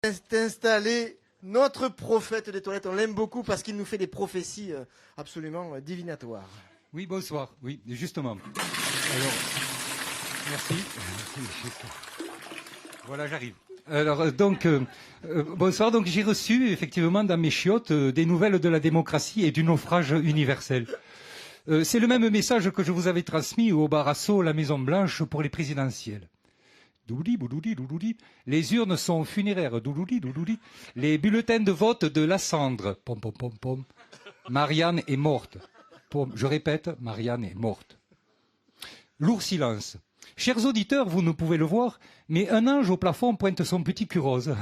est installé notre prophète des toilettes. On l'aime beaucoup parce qu'il nous fait des prophéties absolument divinatoires. Oui, bonsoir. Oui, justement. Alors, merci. Voilà, j'arrive. Alors, donc, bonsoir. Donc, j'ai reçu, effectivement, dans mes chiottes, des nouvelles de la démocratie et du naufrage universel. C'est le même message que je vous avais transmis au Barasso, la Maison Blanche, pour les présidentielles. Doudoudi, boudoudi, doudoudi. Les urnes sont funéraires. Doudoudi, doudoudi. Les bulletins de vote de la cendre. Pom, pom, pom, pom. Marianne est morte. Pom. Je répète, Marianne est morte. Lourd silence. Chers auditeurs, vous ne pouvez le voir, mais un ange au plafond pointe son petit cul rose.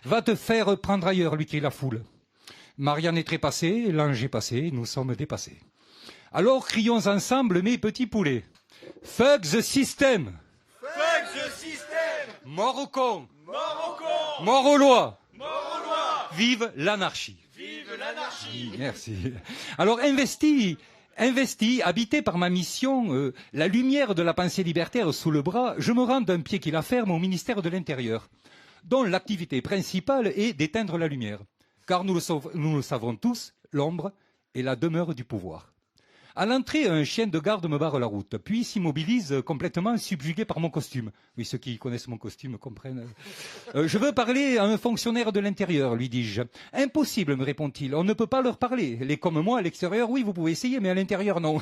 Va te faire prendre ailleurs, lui crie la foule. Marianne est trépassée, l'ange est passé, nous sommes dépassés. Alors crions ensemble, mes petits poulets. Fuck the system! Fuck the system! Mort aux cons! Mort aux cons! Mort aux lois! Mort aux lois! Vive l'anarchie! Vive l'anarchie! Merci. Alors, investi, habité par ma mission, la lumière de la pensée libertaire sous le bras, je me rends d'un pied qui la ferme au ministère de l'Intérieur, dont l'activité principale est d'éteindre la lumière. Car nous le savons tous, l'ombre est la demeure du pouvoir. À l'entrée, un chien de garde me barre la route, puis s'immobilise complètement subjugué par mon costume. Oui, ceux qui connaissent mon costume comprennent. Je veux parler à un fonctionnaire de l'intérieur, lui dis-je. Impossible, me répond-il, on ne peut pas leur parler. Les comme moi, à l'extérieur, oui, vous pouvez essayer, mais à l'intérieur, non.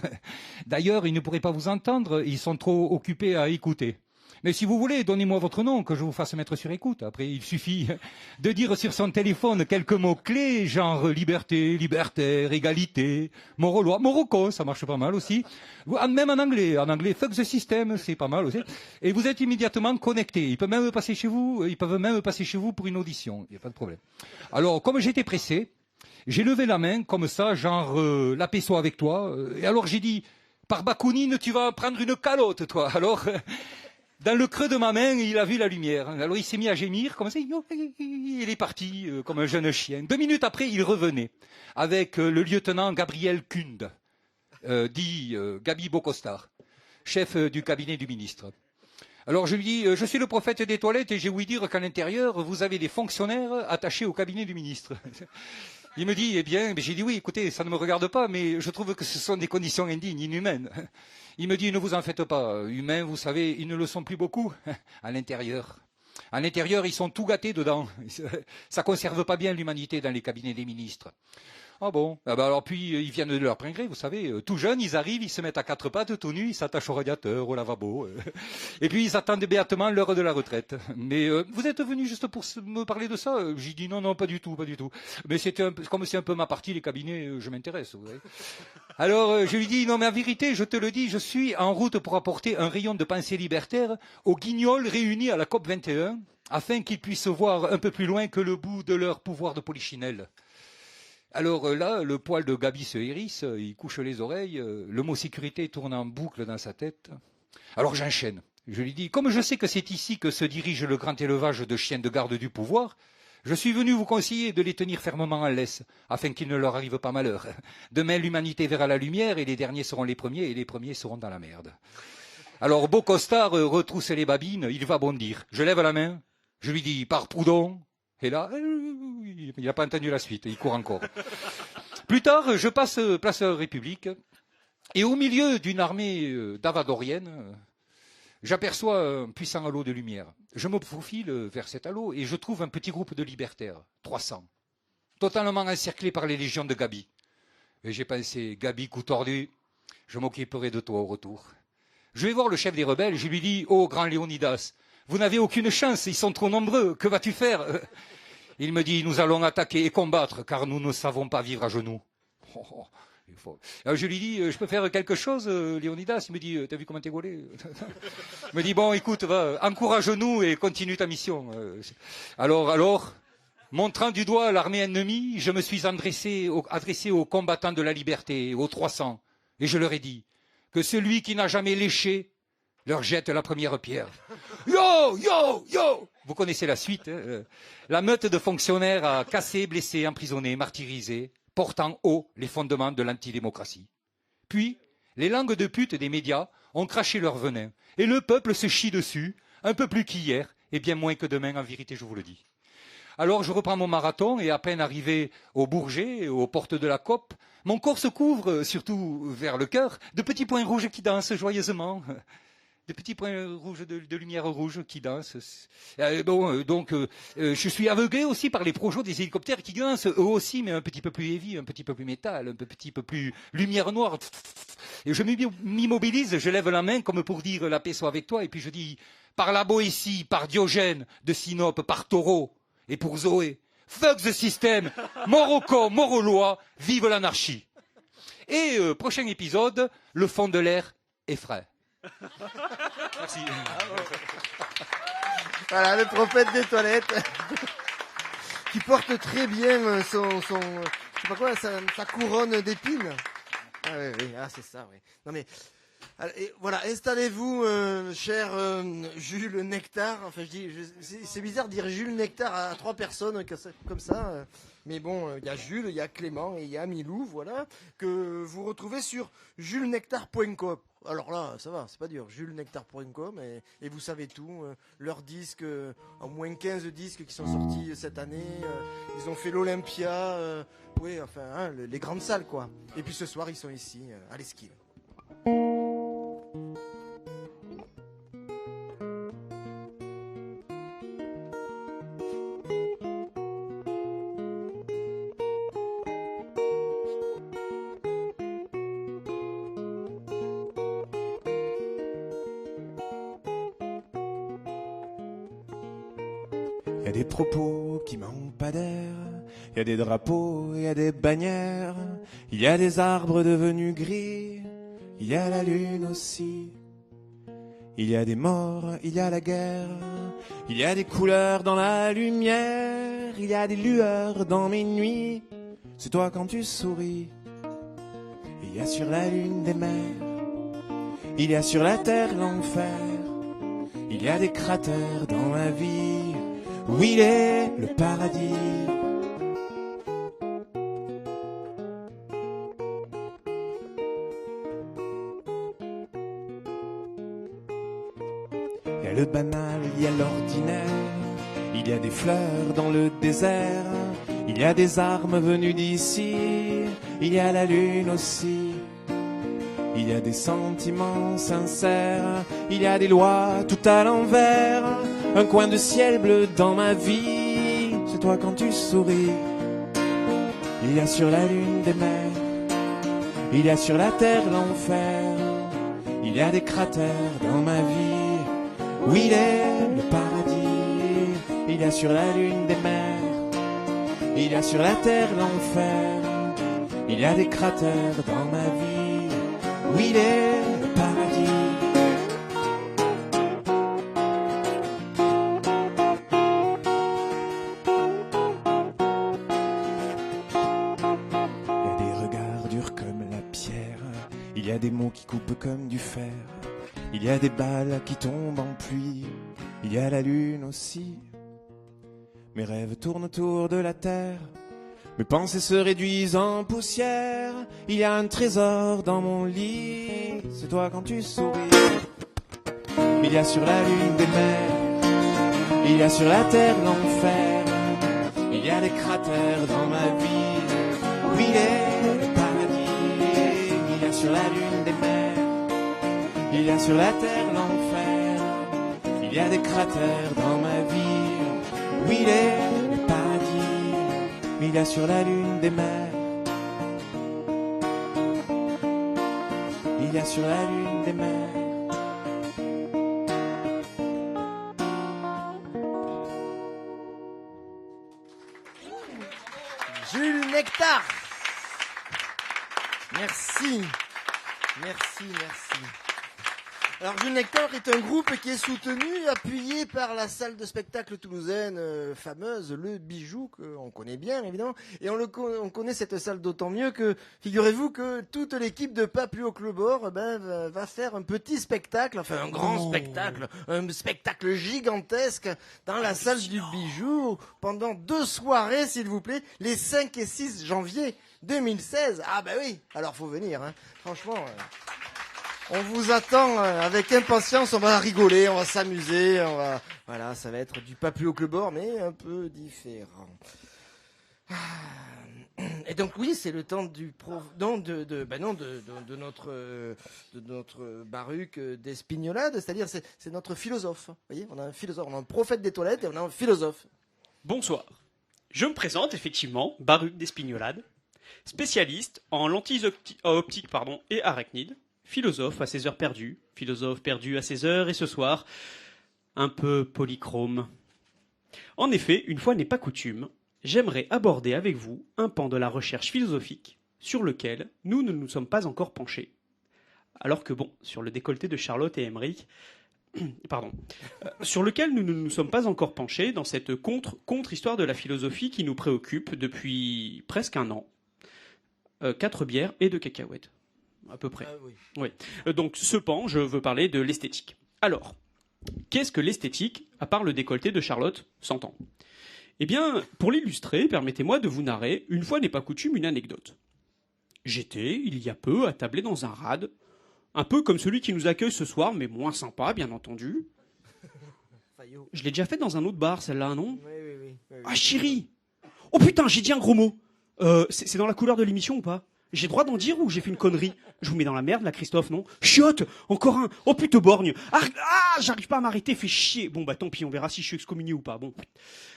D'ailleurs, ils ne pourraient pas vous entendre, ils sont trop occupés à écouter. Mais si vous voulez, donnez-moi votre nom, que je vous fasse mettre sur écoute. Après, il suffit de dire sur son téléphone quelques mots-clés, genre liberté, libertaire, égalité, mort aux lois, mort aux cons, ça marche pas mal aussi. Même en anglais, fuck the system, c'est pas mal aussi. Et vous êtes immédiatement connecté. Ils peuvent même passer chez vous pour une audition, il n'y a pas de problème. Alors, comme j'étais pressé, j'ai levé la main, comme ça, genre, la paix soit avec toi. Et alors j'ai dit, par Bakounine, tu vas prendre une calotte, toi. Alors... Dans le creux de ma main, il a vu la lumière. Alors il s'est mis à gémir, comme ça, il est parti comme un jeune chien. 2 minutes après, il revenait avec le lieutenant Gabriel Kund, dit Gabi Bocostar, chef du cabinet du ministre. Alors je lui dis, je suis le prophète des toilettes et j'ai ouï dire qu'à l'intérieur, vous avez des fonctionnaires attachés au cabinet du ministre. Il me dit, eh bien, j'ai dit oui, écoutez, ça ne me regarde pas, mais je trouve que ce sont des conditions indignes, inhumaines. Il me dit, ne vous en faites pas, humains, vous savez, ils ne le sont plus beaucoup à l'intérieur. À l'intérieur, ils sont tout gâtés dedans. Ça conserve pas bien l'humanité dans les cabinets des ministres. Ah bon? Ah ben alors puis ils viennent de leur plein gré, vous savez, tout jeunes, ils arrivent, ils se mettent à 4 pattes, tout nus, ils s'attachent au radiateur, au lavabo, et puis ils attendent béatement l'heure de la retraite. Mais vous êtes venu juste pour me parler de ça? J'ai dit non, pas du tout, pas du tout. Mais c'était comme c'est un peu ma partie, les cabinets, je m'intéresse, vous voyez. Alors je lui dis non mais en vérité, je te le dis, je suis en route pour apporter un rayon de pensée libertaire aux guignols réunis à la COP 21, afin qu'ils puissent voir un peu plus loin que le bout de leur pouvoir de polichinelle. Alors là, le poil de Gabi se hérisse, il couche les oreilles, le mot sécurité tourne en boucle dans sa tête. Alors j'enchaîne. Je lui dis, comme je sais que c'est ici que se dirige le grand élevage de chiens de garde du pouvoir, je suis venu vous conseiller de les tenir fermement en laisse, afin qu'il ne leur arrive pas malheur. Demain, l'humanité verra la lumière, et les derniers seront les premiers, et les premiers seront dans la merde. Alors Bocostar retrousse les babines, il va bondir. Je lève la main, je lui dis, par Proudhon. Et là, il n'a pas entendu la suite, il court encore. Plus tard, je passe place République, et au milieu d'une armée davadorienne, j'aperçois un puissant halo de lumière. Je me faufile vers cet halo, et je trouve un petit groupe de libertaires, 300, totalement encerclés par les légions de Gabi. Et j'ai pensé, Gabi, coup tordu, je m'occuperai de toi au retour. Je vais voir le chef des rebelles, je lui dis, oh grand Léonidas, vous n'avez aucune chance, ils sont trop nombreux, que vas-tu faire? Il me dit, nous allons attaquer et combattre, car nous ne savons pas vivre à genoux. Alors je lui dis, je peux faire quelque chose, Léonidas? Il me dit, t'as vu comment t'es gaulé? Il me dit, bon, écoute, va, encourage-nous et continue ta mission. Alors, montrant du doigt l'armée ennemie, je me suis adressé aux combattants de la liberté, aux 300, et je leur ai dit que celui qui n'a jamais léché leur jette la première pierre. Yo, yo, yo! Vous connaissez la suite. Hein, la meute de fonctionnaires a cassé, blessé, emprisonné, martyrisé, portant haut les fondements de l'antidémocratie. Puis, les langues de pute des médias ont craché leur venin, et le peuple se chie dessus, un peu plus qu'hier, et bien moins que demain, en vérité, je vous le dis. Alors je reprends mon marathon et à peine arrivé au Bourget, aux portes de la COP, mon corps se couvre, surtout vers le cœur, de petits points rouges qui dansent joyeusement. Des petits points rouges de lumière rouge qui dansent. Je suis aveuglé aussi par les projets des hélicoptères qui dansent eux aussi, mais un petit peu plus heavy, un petit peu plus métal, un petit peu plus lumière noire. Et je m'immobilise, je lève la main comme pour dire la paix soit avec toi, et puis je dis par la Boétie, par Diogène de Sinope, par Taureau, et pour Zoé, fuck the system, mort aux cons, mort aux lois, vive l'anarchie. Et prochain épisode, le fond de l'air est frais. Merci. Voilà, le prophète des toilettes. Qui porte très bien son je sais pas quoi, sa couronne d'épines. Ah oui, ah c'est ça, oui. Non mais, et voilà, installez-vous, cher Jules Nectar. Enfin, c'est bizarre de dire Jules Nectar à 3 personnes comme ça. Mais bon, il y a Jules, il y a Clément et il y a Milou, voilà, que vous retrouvez sur julesnectar.com. Alors là, ça va, c'est pas dur. julesnectar.com et vous savez tout. Leurs disques, au moins 15 disques qui sont sortis cette année. Ils ont fait l'Olympia, oui, enfin, hein, les grandes salles, quoi. Et puis ce soir, ils sont ici, à l'Esquile. Y a des propos qui manquent pas d'air, y a des drapeaux, y a des bannières, y a des arbres devenus gris, y a la lune aussi. Il y a des morts, il y a la guerre, il y a des couleurs dans la lumière, il y a des lueurs dans mes nuits, c'est toi quand tu souris. Il y a sur la lune des mers, il y a sur la terre l'enfer, il y a des cratères dans ma vie, où il est le paradis. Il y a le banal, il y a l'ordinaire, il y a des fleurs dans le désert, il y a des armes venues d'ici, il y a la lune aussi. Il y a des sentiments sincères, il y a des lois tout à l'envers, un coin de ciel bleu dans ma vie, c'est toi quand tu souris. Il y a sur la lune des mers, il y a sur la terre l'enfer, il y a des cratères dans ma vie, où il est le paradis. Il y a sur la lune des mers, il y a sur la terre l'enfer, il y a des cratères dans ma vie, où il est le paradis. Il y a des mots qui coupent comme du fer, il y a des balles qui tombent en pluie, il y a la lune aussi. Mes rêves tournent autour de la terre, mes pensées se réduisent en poussière, il y a un trésor dans mon lit, c'est toi quand tu souris. Il y a sur la lune des mers, il y a sur la terre l'enfer, il y a des cratères dans ma vie, où il est le paradis. Il y a sur la lune des mers, il y a sur la terre l'enfer, il y a des cratères dans ma vie, où il est le paradis. Il y a sur la lune des mers, il y a sur la lune des mers. Jules Nectar. Merci. Merci, merci. Alors Jules Nectar est un groupe qui est soutenu, appuyé par la salle de spectacle toulousaine fameuse, Le Bijou, qu'on connaît bien évidemment. Et on connaît cette salle d'autant mieux que, figurez-vous que toute l'équipe de Pas plus haut que le bord va faire un petit spectacle, enfin un grand spectacle, un spectacle gigantesque dans la salle du Bijou pendant 2 soirées s'il vous plaît, les 5 et 6 janvier 2016. Ah bah oui, alors faut venir, hein. Franchement... On vous attend avec impatience, on va rigoler, on va s'amuser, voilà, ça va être du pas plus haut que le bord, mais un peu différent. Et donc oui, c'est le temps du de notre Baruch d'Espignolade, c'est-à-dire c'est notre philosophe. Vous voyez, on a un philosophe, on a un prophète des toilettes et on a un philosophe. Bonsoir. Je me présente effectivement, Baruch d'Espignolade, spécialiste en lentilles optiques et arachnides, philosophe à ses heures perdues, philosophe perdu à ses heures et ce soir, un peu polychrome. En effet, une fois n'est pas coutume, j'aimerais aborder avec vous un pan de la recherche philosophique sur lequel nous ne nous sommes pas encore penchés. Alors que bon, sur le décolleté de Charlotte et Emmerich, sur lequel nous ne nous sommes pas encore penchés dans cette contre-histoire de la philosophie qui nous préoccupe depuis presque un an. 4 bières et 2 cacahuètes, à peu près. Oui. Donc ce pan, je veux parler de l'esthétique. Alors, qu'est-ce que l'esthétique, à part le décolleté de Charlotte, s'entend ? Eh bien, pour l'illustrer, permettez-moi de vous narrer, une fois n'est pas coutume, une anecdote. J'étais, il y a peu, attablé dans un rad, un peu comme celui qui nous accueille ce soir, mais moins sympa, bien entendu. Je l'ai déjà fait dans un autre bar, celle-là, non ? Oui. Ah, chérie ! Oh putain, j'ai dit un gros mot. C'est dans la couleur de l'émission ou pas ? J'ai le droit d'en dire ou j'ai fait une connerie ? Je vous mets dans la merde, là, Christophe, non ? Chiotte ! Encore un ! Oh putain, borgne ! J'arrive pas à m'arrêter, fait chier. Bon, bah tant pis, on verra si je suis excommunié ou pas. Bon.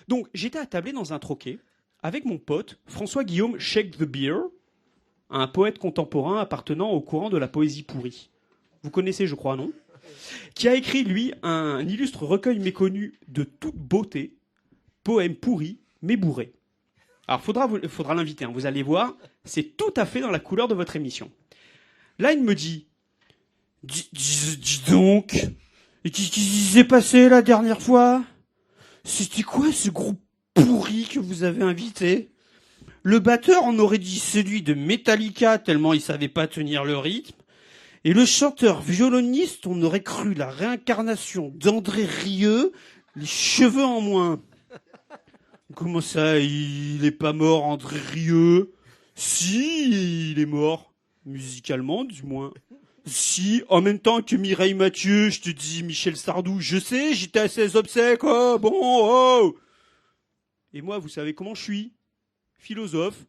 Donc, j'étais attablé dans un troquet avec mon pote François-Guillaume Shake the Beer, un poète contemporain appartenant au courant de la poésie pourrie. Vous connaissez, je crois, non ? Qui a écrit, lui, un illustre recueil méconnu de toute beauté, poème pourri, mais bourré. Alors, faudra l'inviter, hein, vous allez voir, c'est tout à fait dans la couleur de votre émission. Là, il me dit, dis donc, qu'est-ce qui s'est passé la dernière fois ? C'était quoi ce groupe pourri que vous avez invité ? Le batteur en aurait dit celui de Metallica tellement il savait pas tenir le rythme. Et le chanteur violoniste, on aurait cru la réincarnation d'André Rieu, les cheveux en moins. Comment ça, il est pas mort, André Rieu ? Si, il est mort. Musicalement, du moins. Si, en même temps que Mireille Mathieu, je te dis Michel Sardou, je sais, j'étais à ses obsèques, oh, bon, oh. Et moi, vous savez comment je suis ? Philosophe.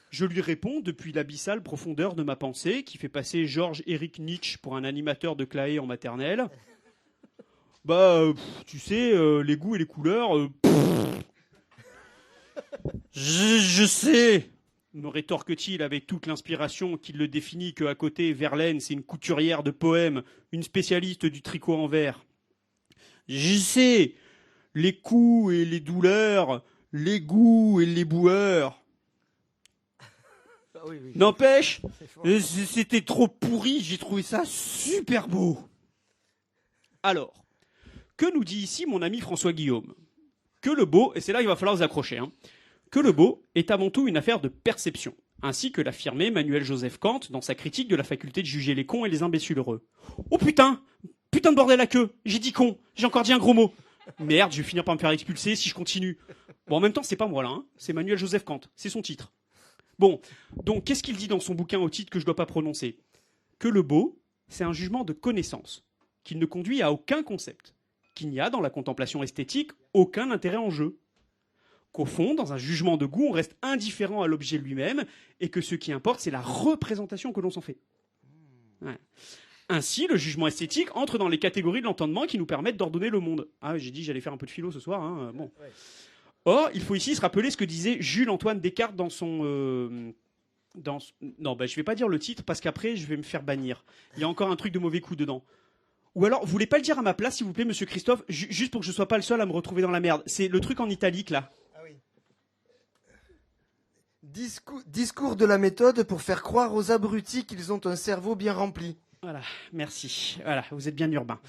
Je lui réponds depuis l'abyssale profondeur de ma pensée, qui fait passer Georges-Éric Nietzsche pour un animateur de Claé en maternelle. Tu sais, les goûts et les couleurs... Je sais, me rétorque-t-il avec toute l'inspiration qui le définit qu'à côté, Verlaine, c'est une couturière de poèmes, une spécialiste du tricot en verre. Je sais, les coups et les douleurs, les goûts et les boueurs. Oui. N'empêche, c'était trop pourri, j'ai trouvé ça super beau. Alors, que nous dit ici mon ami François Guillaume ? Que le beau, et c'est là qu'il va falloir vous accrocher, hein, que le beau est avant tout une affaire de perception, ainsi que l'affirmait Emmanuel Joseph Kant dans sa critique de la faculté de juger les cons et les imbéciles heureux. Oh putain de bordel à queue, j'ai dit con, j'ai encore dit un gros mot. Merde, je vais finir par me faire expulser si je continue. Bon, en même temps, c'est pas moi là, hein, c'est Emmanuel Joseph Kant, c'est son titre. Bon, donc qu'est-ce qu'il dit dans son bouquin au titre que je dois pas prononcer ? Que le beau, c'est un jugement de connaissance, qu'il ne conduit à aucun concept, qu'il n'y a dans la contemplation esthétique aucun intérêt en jeu. Qu'au fond, dans un jugement de goût, on reste indifférent à l'objet lui-même et que ce qui importe, c'est la représentation que l'on s'en fait. Ouais. Ainsi, le jugement esthétique entre dans les catégories de l'entendement qui nous permettent d'ordonner le monde. Ah, j'ai dit j'allais faire un peu de philo ce soir. Hein. Bon. Or, il faut ici se rappeler ce que disait Jules-Antoine Descartes dans son... Non, je vais pas dire le titre parce qu'après, je vais me faire bannir. Il y a encore un truc de mauvais coup dedans. Ou alors, vous voulez pas le dire à ma place, s'il vous plaît, monsieur Christophe, juste pour que je sois pas le seul à me retrouver dans la merde. C'est le truc en italique, là. Discours de la méthode pour faire croire aux abrutis qu'ils ont un cerveau bien rempli. Voilà, merci. Voilà, vous êtes bien urbain.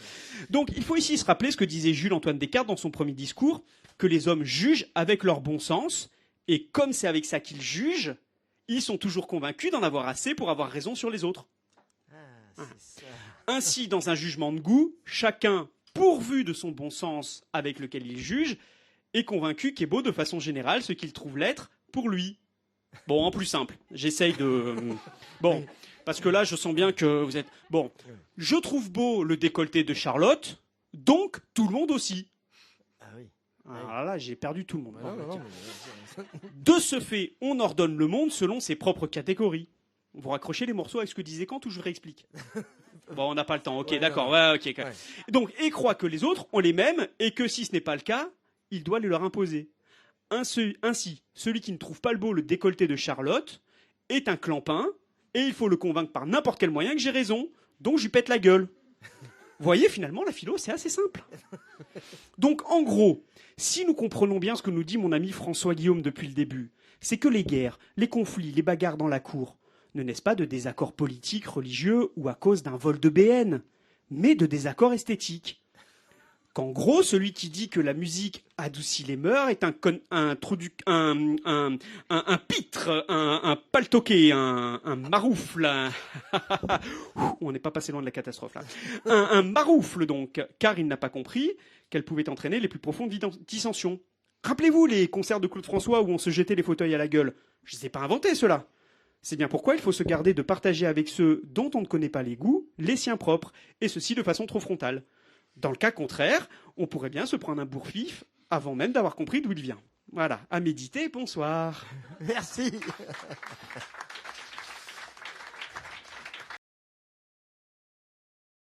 Donc, il faut ici se rappeler ce que disait Jules-Antoine Descartes dans son premier discours, que les hommes jugent avec leur bon sens, et comme c'est avec ça qu'ils jugent, ils sont toujours convaincus d'en avoir assez pour avoir raison sur les autres. C'est ça. Ainsi, dans un jugement de goût, chacun, pourvu de son bon sens avec lequel il juge, est convaincu qu'est beau de façon générale ce qu'il trouve l'être pour lui. Bon, en plus simple, j'essaye de... Bon, Parce que là, je sens bien que vous êtes... Bon, je trouve beau le décolleté de Charlotte, donc tout le monde aussi. Ah oui. Alors là, j'ai perdu tout le monde. Non, non, non, De ce fait, on ordonne le monde selon ses propres catégories. Vous raccrochez les morceaux avec ce que disait Kant ou je réexplique? Bon, on n'a pas le temps. Ok, Ouais, d'accord. non. Ouais, ok. Ouais. Donc, et croit que les autres ont les mêmes et que si ce n'est pas le cas, il doit les leur imposer. Ainsi, celui qui ne trouve pas le beau le décolleté de Charlotte est un clampin et il faut le convaincre par n'importe quel moyen que j'ai raison, donc je lui pète la gueule. Vous voyez, finalement, la philo, c'est assez simple. Donc, en gros, si nous comprenons bien ce que nous dit mon ami François Guillaume depuis le début, c'est que les guerres, les conflits, les bagarres dans la cour ne naissent pas de désaccords politiques, religieux ou à cause d'un vol de BN, mais de désaccords esthétiques. Qu'en gros, celui qui dit que la musique adoucit les mœurs est un pitre, un paltoqué, un maroufle. On n'est pas passé loin de la catastrophe là. Un maroufle donc, car il n'a pas compris qu'elle pouvait entraîner les plus profondes dissensions. Rappelez-vous les concerts de Claude François où on se jetait les fauteuils à la gueule. Je ne les ai pas inventés ceux-là. C'est bien pourquoi il faut se garder de partager avec ceux dont on ne connaît pas les goûts, les siens propres, et ceci de façon trop frontale. Dans le cas contraire, on pourrait bien se prendre un bourre-fif avant même d'avoir compris d'où il vient. Voilà, à méditer, bonsoir. Merci.